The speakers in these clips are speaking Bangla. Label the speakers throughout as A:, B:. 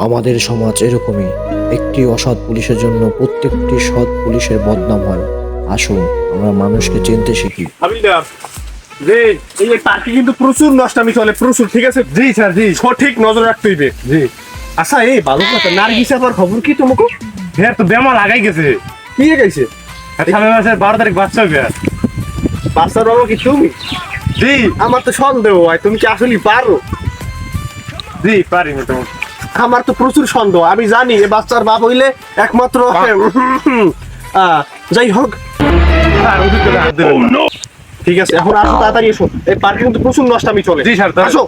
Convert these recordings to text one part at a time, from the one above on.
A: আমাদের সমাজ এরকমই, একটি অসৎ পুলিশের জন্য প্রত্যেকটি সৎ পুলিশের বদনাম হয়। আসুন আমরা মানুষকে চিনতে শিখি।
B: হাবিলদার জি, এই পার্কে কিন্তু প্রচুর নষ্টামি চলে, প্রচুর। ঠিক আছে জি স্যার, জি সঠিক নজর রাখতে হইবে। জি আচ্ছা, এই ভালো কথা, নার্গিস আবার খবর কি তোমাকে?
C: হ্যাঁ তো বেমা লাগাই গেছে।
B: কি গেছে?
C: সামনের মাসের 12 তারিখ বাচ্চা হবে।
B: বাচ্চার বাবা কি তুমি?
C: জি
B: আমার তো সন্দেহ হয়, তুমি কি আসলে পারো?
C: জি পারি না তো।
B: আমার তো প্রচুর সন্দেহ। আমি জানি এ বাচ্চার বাপ হইলে একমাত্র যাই হোক। ঠিক আছে, এখন আসো, তাড়াতাড়ি এসো। এই পার্কে কিন্তু প্রচুর নষ্টামি চলে।
C: জি স্যার,
B: আসো।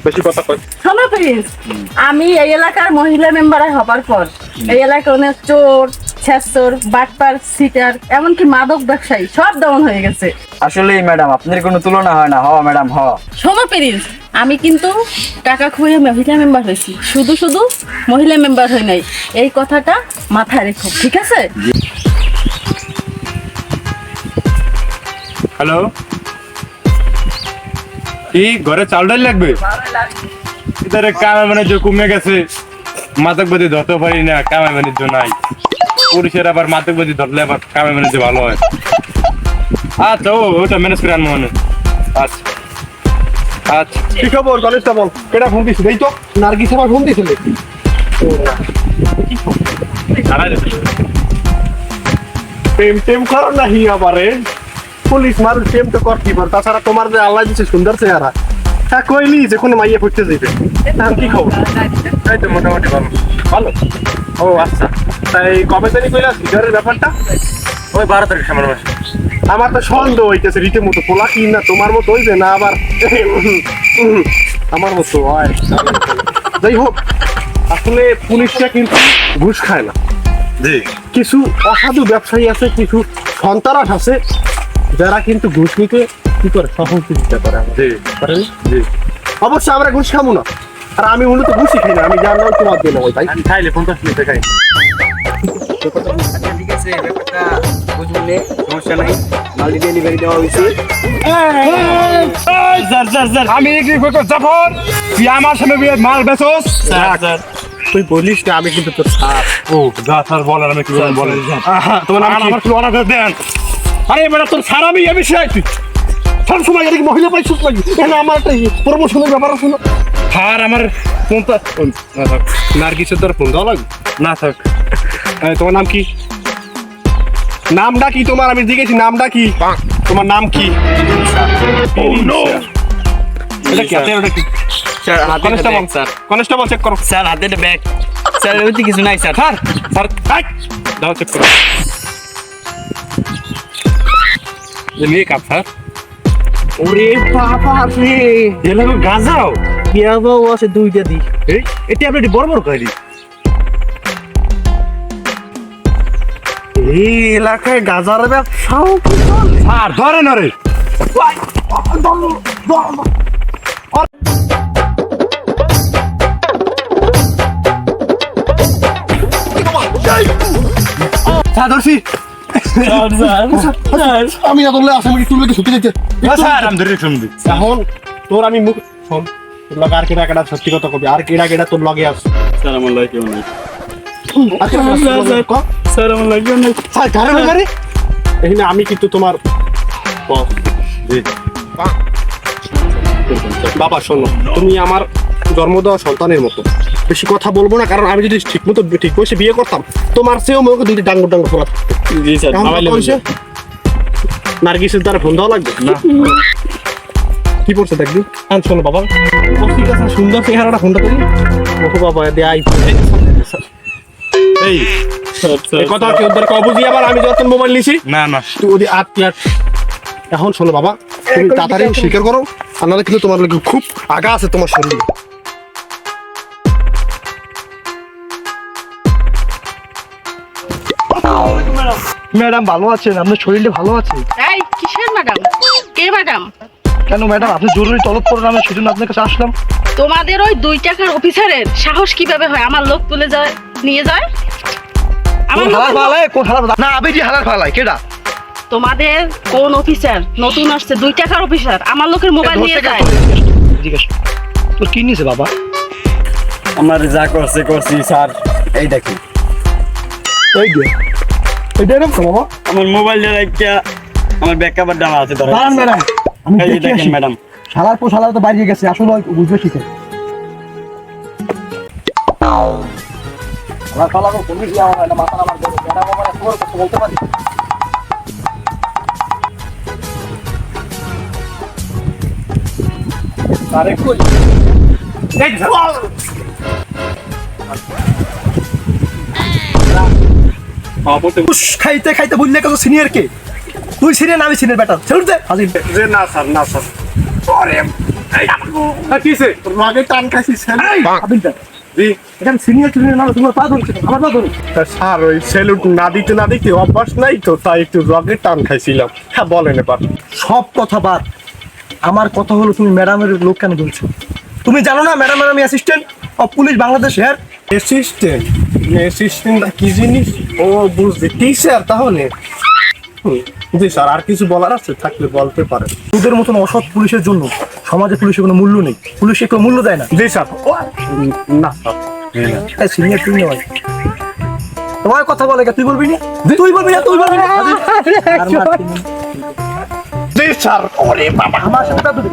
B: বেশি কথা কয়।
D: শোনো প্রিন্স, আমি এই এলাকার মহিলা মেম্বার হবার পর এই এলাকায় অনেক চোর, ছেচর, বাটপার, সিটার, এমনকি মাদক ব্যবসায়ী সব দমন হয়ে গেছে।
E: আসলে ম্যাডাম আপনার কোনো তুলনা হয় না। ম্যাডাম
D: শোনো প্রিন্স, আমি কিন্তু টাকা খুঁয়ে মহিলা মেম্বার হয়েছি, শুধু শুধু মহিলা মেম্বার হই নাই। এই কথাটা মাথায় রেখো, ঠিক আছে?
C: হ্যালো, কি ঘরে চাল ডাল লাগবে? ইদারে কামে বাণিজ্য কমে গেছে, মাদকবাদী ধরতে পারি না, কামে বাণিজ্য নাই। পুলিশের আবার মাদকবাদী ধরলে আবার কামে বাণিজ্য ভালো হয়। আচ্ছা, ওটা ম্যানেজ করে আনবো মনে। আচ্ছা আচ্ছা।
B: কি খবর কলেজটা বল? কেটা ফোন দিছিল? এই তো নার্গিস আমার ফোন দিছিল। প্রেম টেম করো না হি আবারে পুলিশ মার প্রেম তো করতে পার। তাছাড়া তোমার যে আল্লাহ দিচ্ছে সুন্দর চেহারা, হ্যাঁ কইলি যে কোনো মাইয়া ফুটতে যাইবে। তার কি খবর? এই তো মোটামুটি ভালো। ভালো? ও আচ্ছা, তাই কবে জানি কইলা ভিতরের ব্যাপারটা?
C: ওই 12 তারিখ সামনের মাসে।
B: আমার তো সন্দেহ হইতেছে রীতিমতো পোলা কি না তোমার মতো হইবে না আবার আমার মতো হয়। যাই হোক, আসলে পুলিশটা কিন্তু ঘুষ খায় না।
C: জি,
B: কিছু অসাধু ব্যবসায়ী আছে, কিছু সন্তারাস আছে যারা কিন্তু ঘুষ নিতে কি করে সহযোগিতা করে।
C: জি
B: পারেন?
C: জি।
B: অবশ্যই আমরা ঘুষ খাবো না, আর আমি মূলত ঘুষই খাই না। আমি জানলাম তোমার জন্য ওই তাই
C: আমি খাইলে 50 মিনিটে খাই।
E: ঠিক আছে, ব্যাপারটা বুঝলে সমস্যা নাই। মাল ডেলিভারি দেওয়া হয়েছে।
C: স্যার আমি কি করতে জাফর? তুই আমার সামনে মাল বেচোস?
B: স্যার তুই বলিস না, আমি কিন্তু তোর স্যার।
C: ও যা স্যার বলেন, আমি কি বলেন?
B: তোমার নাম কি?
C: আমার কি অর্ডার দেন?
B: আরে বেটা তোর স্যার আমি চাই তুই সব সময় এদিকে মহিলা পাইছিস নাকি? এখানে আমার একটা প্রমোশনের ব্যাপার আছে না?
C: আর আমার ফোনটা
B: নার্গিসের তোর ফোন দেওয়া লাগবে?
C: না থাক।
B: তোমার নাম কি? নামটা কি তোমার? আমি জিজ্ঞেসি নামটা কি? তোমার নাম কি? এটা কি হাতে? ওটা কি?
E: স্যার হাতে
B: কনস্টেবল
E: স্যার।
B: কনস্টেবল চেক করো।
E: স্যার হাতে ব্যাগ। স্যার ওইতে কিছু নাই স্যার।
B: স্যার স্যার দাও চেক করো।
C: নিয়ে কাপ স্যার।
B: ওরে বাবা রে,
C: এলাকা গাঁজাও
B: ইয়াবাও আছে দুইটা দি।
C: এই এটা আপনি বড় বড় খাইলি।
B: এই এলাকায় গাজার ব্যবসাও কি চলে?
C: স্যার ধরে না রে।
B: স্যার ধরছি। আমি না বললে আসামি তুলে ছুটি দিতে।
C: স্যার আমি ধরে শুনবি।
B: এখন তোর আমি মুখ শোন, তোর লগে আর কেডা কেডা সত্যি কথা কবি, আর কেডা কেডা তোর লগে আছে?
C: স্যার আমার লাগে কেউ নাই।
B: স্যার আমার লাগে না স্যার, ঘরে ঘরে এখানে আমি কিন্তু তোমার বস।
C: জি
B: বাবা শোনো, তুমি আমার জন্ম দেওয়া সন্তানের মতো। বেশি কথা বলবো না, কারণ আমি যদি ঠিক মতো ঠিক বসে বিয়ে করতাম তোমার চেয়েও আমাকে দুইটা ডাঙ্গুর ডাঙ্গুর ফোলা।
C: জি স্যার।
B: নার্গিসের দ্বারা ফোন দেওয়া লাগবে না? কি পড়ছে দেখবি? হ্যাঁ শোনো বাবা, ঠিক আছে, সুন্দর চেহারাটা ফোনটা করি। ওহো বাবা দেয়
C: এই
B: এই কথা কি ওদের কব বুঝি? আবার আমি যখন মোবাইল নিছি
C: না না
B: তুই ওদি আট। এখন শোনো বাবা, তুমি তাড়াতাড়ি স্বীকার করো, আর নাহলে কিন্তু তোমার লোকে খুব আগা আছে তোমার শরীরে। ম্যাডাম ভালো আছেন? আপনার শরীরটা ভালো আছে?
D: এই কিসের ম্যাডাম? কে ম্যাডাম?
B: কেন ম্যাডাম, আপনি জরুরি তলব করেন, আমি সেজন্য আপনার কাছে আসলাম।
D: তোমাদের ওই 2 টাকার অফিসারের সাহস কিভাবে হয় আমার লোক তুলে যায় নিয়ে যায়? আমার লোকের
B: না আমি যে হালার ফালাই কেডা?
D: তোমাদের কোন অফিসার নতুন আসছে 2 টাকার অফিসার আমার লোকের মোবাইল নিয়ে যায়?
B: জিজ্ঞেস তোর কি নিয়েছে বাবা?
E: আমার যা করছে করছি স্যার, এই দেখেন
B: এই যে এটা এরকম তো বাবা।
E: আমার মোবাইলটা রাখিয়া আমার ব্যাক কভার ডালা আছে ধরে।
F: দাঁড়ান ম্যাডাম, আমি
E: এই যে
F: দেখে
E: দেখেন
F: আসি।
E: ম্যাডাম,
F: শালার পর শালার তো বাইরে গেছে, আসলে ওই বুঝবে শিখে। আমার শালাকে কোন দিয়া হয় না, মাথা আমার বড় ম্যাডাম আমার তোমার কথা বলতে পারি।
B: আরে কই এই যে
F: উস, খাইতে খাইতে বুঝলে কত সিনিয়র কে? তুই সিনিয়র না আমি সিনিয়র বেটা। ছেড়ে দে হাজির।
B: যে না স্যার না স্যার আরে কিসে মাগে টান খাইছিস
F: হাবিলটা
B: জি
F: এখানে সিনিয়র সিনিয়র না, তোমার পা ধরছে, আমার পা ধরো।
B: তা স্যার ওই সেলুট না দিতে অভ্যাস নাই তো, তাই একটু রগের টান খাইছিলাম। হ্যাঁ বলেন এবার।
F: সব কথা বাদ, আমার কথা হলো তুমি ম্যাডামের লোক কেন বলছো? তুমি জানো না ম্যাডামের আমি অ্যাসিস্ট্যান্ট অফ পুলিশ বাংলাদেশের।
B: অ্যাসিস্ট্যান্ট কি জিনিস? ও বুঝছি, টিচার তাহলে। জি স্যার, আর কিছু বলার আছে থাকলে বলতে পারেন।
F: তোদের মতন অসৎ পুলিশের জন্য সমাজে পুলিশের কোনো মূল্য নেই, পুলিশে কেউ মূল্য দেয় না।
B: জি স্যার। না স্যার,
F: সিনিয়র তুমি নয়, তোমার কথা বলে তুই বলবি না, তুই বলবি না, তুই বলবি না। আর মারছি না।
B: জি স্যার। ওরে বাবা,
F: আমার সাথে তা তুই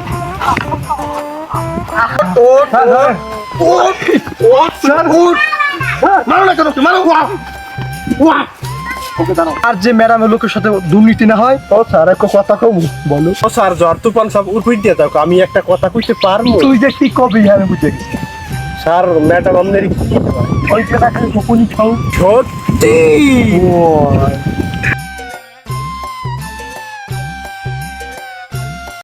B: ওঠ স্যার, ওঠ। মারো না কেন, মারো।
F: আর যে ম্যাডামের লোকের সাথে দুর্নীতি না হয়।
B: ও স্যার একটা কথা কম বলো। ও স্যার, জ্বর তুফান সব উঠুই দিয়ে দাও, আমি একটা কথা কইতে পারবো?
F: তুই যে কি কবি আমি বুঝে গেছি।
B: স্যার ম্যাডাম আমাদের কি
F: ওই যে দেখেন গোপনী খাও
B: সত্যি